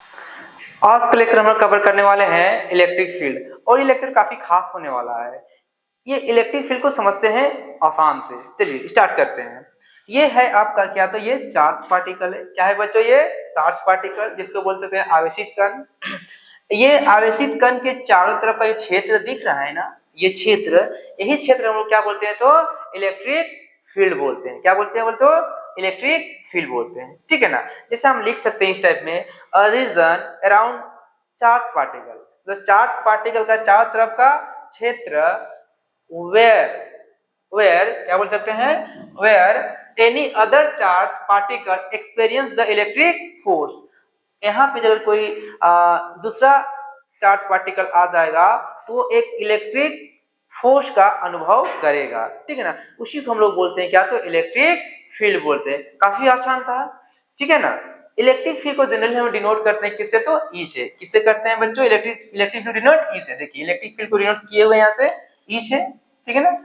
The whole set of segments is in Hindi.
आज का लेक्चर हम लोग कवर करने वाले हैं इलेक्ट्रिक फील्ड, और ये लेक्चर काफी खास होने वाला है। ये इलेक्ट्रिक फील्ड को समझते हैं आसान से। चलिए स्टार्ट करते हैं। ये है आपका क्या, तो ये चार्ज पार्टिकल है। क्या है बच्चों? ये चार्ज पार्टिकल, जिसको बोल सकते हैं आवेशित कण। ये आवेशित कण के चारों तरफ का ये क्षेत्र दिख रहा है ना, ये क्षेत्र, यही क्षेत्र हम लोग क्या बोलते हैं, तो इलेक्ट्रिक फील्ड बोलते हैं। क्या बोलते हैं? बोलते हो इलेक्ट्रिक फील्ड बोलते हैं, ठीक है ना। जैसे हम लिख सकते हैं इस टाइप में, a region around charge particle, तो चार्ज पार्टिकल का चारों तरफ का क्षेत्र, वेयर क्या बोल सकते हैं, where any other charge particle experience the electric force. यहाँ पे अगर कोई दूसरा चार्ज पार्टिकल आ जाएगा तो एक इलेक्ट्रिक फोर्स का अनुभव करेगा, ठीक है ना। उसी को हम लोग बोलते हैं क्या, तो इलेक्ट्रिक फील्ड बोलते हैं। काफी आसान था, ठीक है ना। इलेक्ट्रिक फील्ड को जनरली हम डिनोट करते हैं किससे, तो ई से। किससे करते हैं बच्चों? इलेक्ट्रिक फील्ड डिनोट ई से। देखिए इलेक्ट्रिक फील्ड को डिनोट किए हुए यहाँ से ई से, ठीक है ना।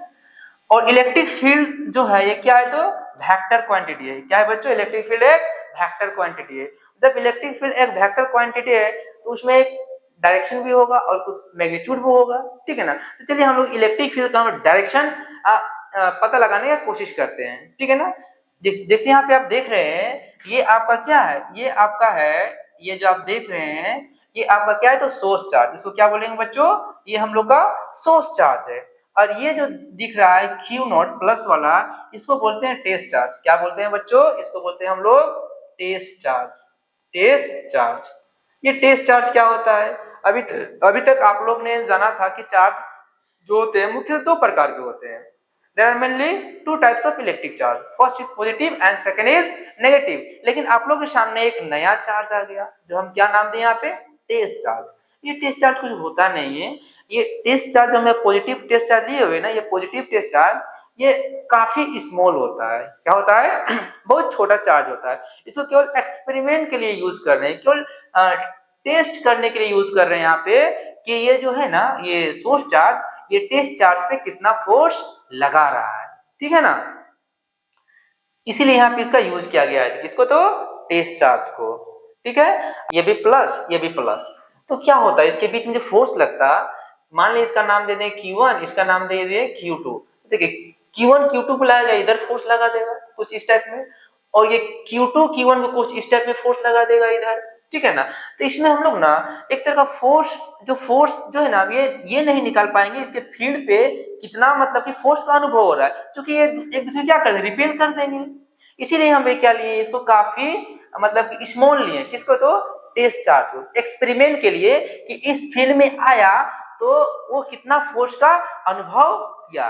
और इलेक्ट्रिक फील्ड जो है ये क्या है, तो वेक्टर क्वांटिटी है। क्या है बच्चों? इलेक्ट्रिक फील्ड एक वेक्टर क्वांटिटी है। जब इलेक्ट्रिक फील्ड एक वेक्टर क्वांटिटी है तो उसमें एक डायरेक्शन भी होगा और कुछ मैग्नीट्यूड भी होगा, ठीक है ना। तो चलिए हम लोग इलेक्ट्रिक फील्ड का हम डायरेक्शन पता लगाने की कोशिश करते हैं, ठीक है ना। जैसे यहाँ पे आप देख रहे हैं, ये आपका क्या है, ये आपका है, ये जो आप देख रहे हैं ये आपका क्या है, तो सोर्स चार्ज। इसको क्या बोलेंगे बच्चों? ये हम लोग का सोर्स चार्ज है। और ये जो दिख रहा है Q नॉट प्लस वाला, इसको बोलते हैं टेस्ट चार्ज। क्या बोलते हैं बच्चों? इसको बोलते हैं हम लोग टेस्ट चार्ज। टेस्ट चार्ज, ये टेस्ट चार्ज क्या होता है? अभी तक आप लोग ने जाना था कि चार्ज जो होते हैं मुख्य दो प्रकार के होते हैं। There are mainly two types of electric charge. First is positive and second is negative. लेकिन आप लोग के सामने एक नया चार्ज आ गया, जो हम क्या नाम दें यहाँ पे, टेस्ट चार्ज। ये टेस्ट चार्ज कुछ होता नहीं है। ये टेस्ट चार्ज हमें पॉजिटिव टेस्ट चार्ज लिए हुए ना, ये पॉजिटिव टेस्ट चार्ज ये काफी स्मॉल होता है। क्या होता है? बहुत छोटा चार्ज होता है। इसको केवल एक्सपेरिमेंट के लिए यूज कर रहे हैं, केवल टेस्ट करने के लिए यूज कर रहे हैं यहाँ पे, कि ये जो है ना, ये सोर्स चार्ज ये टेस्ट चार्ज पे कितना फोर्स लगा रहा है, ठीक है ना। इसीलिए यहाँ पे इसका यूज किया गया है, इसको तो टेस्ट चार्ज को, ठीक है। ये भी प्लस, ये भी प्लस, तो क्या होता है इसके बीच में जो फोर्स लगता, मान लीजिए इसका नाम दे दें Q1, इसका नाम दे दिए Q2। देखिए Q1 Q2 को लाएगा, इधर फोर्स लगा देगा कुछ इस टाइप में, और ये Q2 Q1 को कुछ इस टाइप में फोर्स लगा देगा इधर, ठीक है ना। तो इसमें हम लोग ना एक तरह का फोर्स जो है ना, ये नहीं निकाल पाएंगे इसके फील्ड पे कितना मतलब कि फोर्स का अनुभव हो रहा है, क्योंकि ये एक दूसरे क्या कर देंगे, रिपेल कर देंगे। इसीलिए हम क्या लिए, इसको काफी मतलब कि स्मॉल लिए, किसको, तो टेस्ट चार्ज को, एक्सपेरिमेंट के लिए, कि इस फील्ड में आया तो वो कितना फोर्स का अनुभव किया,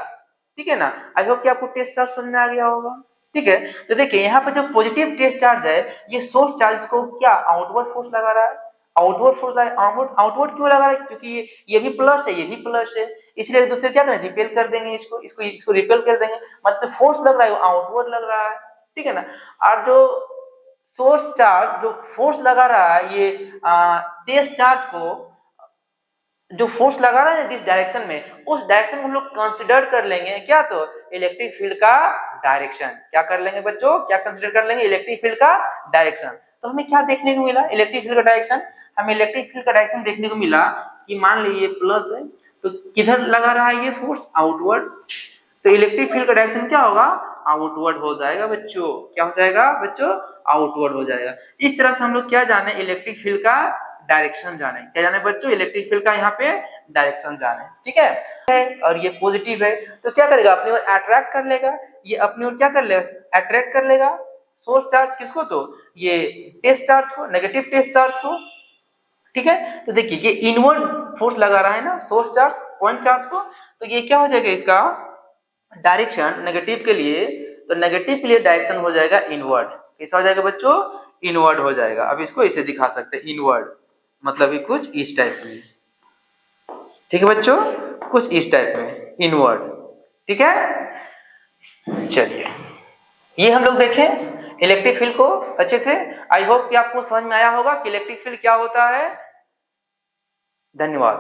ठीक है ना। आई होप कि आपको टेस्ट चार्ज समझ में आ गया होगा, ठीक है। तो देखिए यहाँ पे जो पॉजिटिव टेस्ट चार्ज है, ये सोर्स चार्ज को क्या आउटवर्ड फोर्स लगा रहा है, आउटवर्ड फोर्स आउटवर्ड क्यों लगा रहा है, क्योंकि ये भी प्लस है, ये भी प्लस है, इसलिए एक दूसरे क्या करें, रिपेल कर देंगे, इसको रिपेल कर देंगे, मतलब फोर्स लग रहा है वो आउटवर्ड लग रहा है, ठीक है ना। और जो सोर्स चार्ज जो फोर्स लगा रहा है, ये टेस्ट चार्ज को जो फोर्स लगा रहा है जिस डायरेक्शन में, उस डायरेक्शन को हम लोग कंसीडर कर लेंगे क्या, तो इलेक्ट्रिक फील्ड का डायरेक्शन। क्या कर लेंगे बच्चों, क्या कंसीडर कर लेंगे, इलेक्ट्रिक फील्ड का डायरेक्शन। तो हमें क्या देखने को मिला, इलेक्ट्रिक फील्ड का डायरेक्शन, हमें इलेक्ट्रिक फील्ड का डायरेक्शन देखने को मिला कि मान लीजिए प्लस है तो किधर लगा रहा है ये फोर्स, आउटवर्ड। तो इलेक्ट्रिक फील्ड का डायरेक्शन क्या होगा, आउटवर्ड हो जाएगा बच्चों। क्या हो जाएगा बच्चों, आउटवर्ड हो जाएगा। इस तरह से हम लोग क्या जाने, इलेक्ट्रिक फील्ड का डायरेक्शन जाने। क्या जाने बच्चों, इलेक्ट्रिक फील्ड का यहाँ पे डायरेक्शन जाने, ठीक है। और ये पॉजिटिव है तो क्या करेगा, अपनी ओर अट्रैक्ट कर लेगा, ये अपनी ओर क्या कर लेगा, अट्रैक्ट कर लेगा सोर्स चार्ज, किसको, तो ये टेस्ट चार्ज को, नेगेटिव टेस्ट चार्ज को, ठीक है। तो देखिए ये इनवर्ड फोर्स लगा रहा है ना सोर्स चार्ज पॉइंट चार्ज को, तो ये क्या हो जाएगा, इसका डायरेक्शन नेगेटिव के लिए, तो नेगेटिव के लिए डायरेक्शन हो जाएगा इनवर्ड। कैसा हो जाएगा बच्चों, इनवर्ड हो जाएगा। अब इसको इसे दिखा सकते हैं, इनवर्ड मतलब कि कुछ इस टाइप में, ठीक है बच्चों, कुछ इस टाइप में इनवर्ड, ठीक है। चलिए ये हम लोग देखें इलेक्ट्रिक फील्ड को अच्छे से। आई होप कि आपको समझ में आया होगा कि इलेक्ट्रिक फील्ड क्या होता है। धन्यवाद।